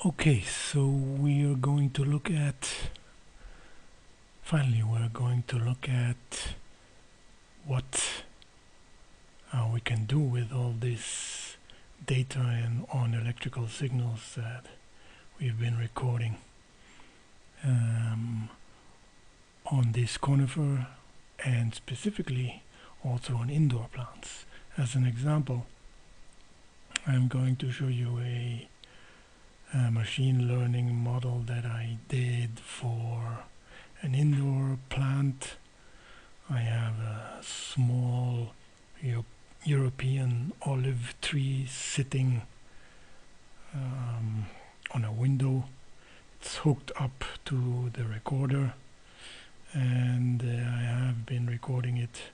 Okay, so we're going to look at, finally we're going to look at what we can do with all this data and on electrical signals that we've been recording on this conifer, and specifically also on indoor plants. As an example, I'm going to show you a machine learning model that I did for an indoor plant. I have a small European olive tree sitting on a window. It's hooked up to the recorder, and I have been recording it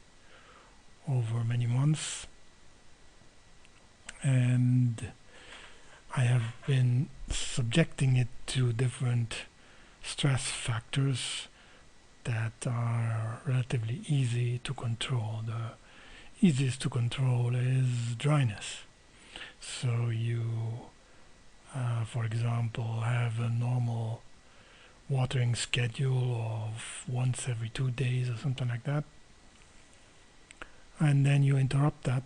over many months, and I have been subjecting it to different stress factors that are relatively easy to control. The easiest to control is dryness. So you, for example, have a normal watering schedule of once every 2 days or something like that, and then you interrupt that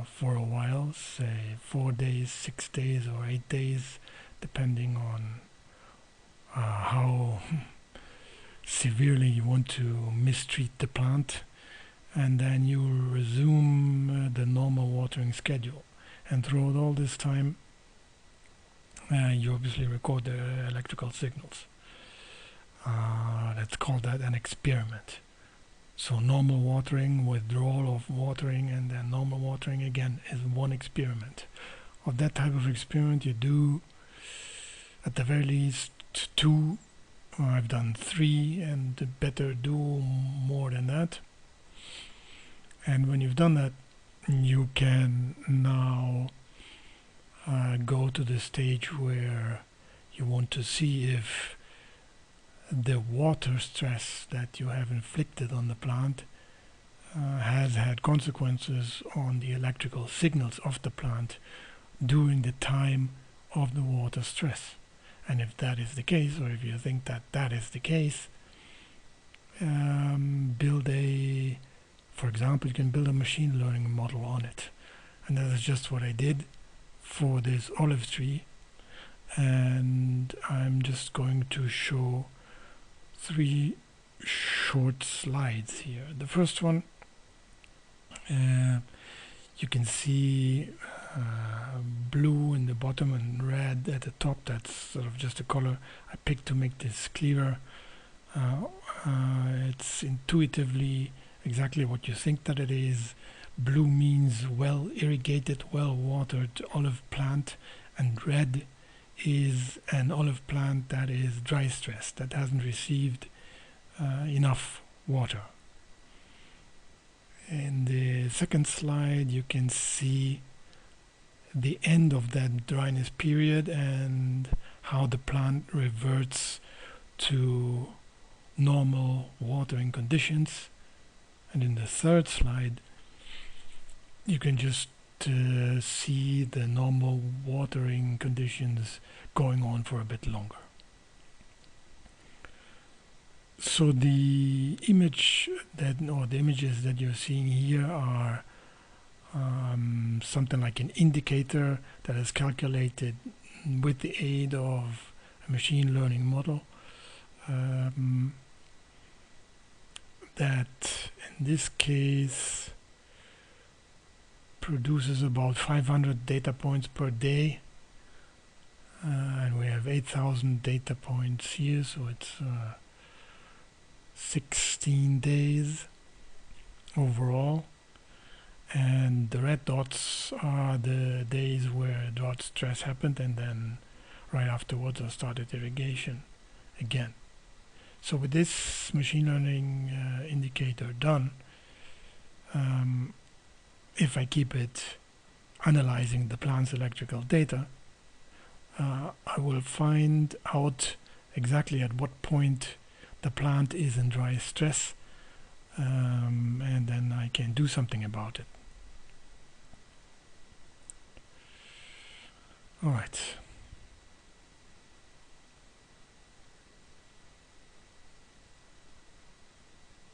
for a while, say 4 days, 6 days, or 8 days, depending on how severely you want to mistreat the plant, and then you resume the normal watering schedule. And throughout all this time, you obviously record the electrical signals. Let's call that an experiment. So normal watering, withdrawal of watering, and then normal watering again is one experiment. Of that type of experiment, you do at the very least 2. I've done 3, and better do more than that. And when you've done that, you can now go to the stage where you want to see if the water stress that you have inflicted on the plant has had consequences on the electrical signals of the plant during the time of the water stress. And if that is the case, or if you think that that is the case, for example, you can build a machine learning model on it. And that is just what I did for this olive tree. And I'm just going to show 3 short slides here. The first one, you can see blue in the bottom and red at the top. That's sort of just a color I picked to make this clearer. It's intuitively exactly what you think that it is. Blue means well irrigated, well watered olive plant, and red is an olive plant that is dry stressed, that hasn't received enough water. In the second slide, you can see the end of that dryness period and how the plant reverts to normal watering conditions. And in the third slide, you can just see the normal watering conditions going on for a bit longer. So the image or the images that you're seeing here are something like an indicator that is calculated with the aid of a machine learning model that in this case produces about 500 data points per day, and we have 8,000 data points here, so it's 16 days overall, and the red dots are the days where drought stress happened, and then right afterwards I started irrigation again. So with this machine learning indicator done, if I keep it analyzing the plant's electrical data, I will find out exactly at what point the plant is in dry stress, and then I can do something about it. All right.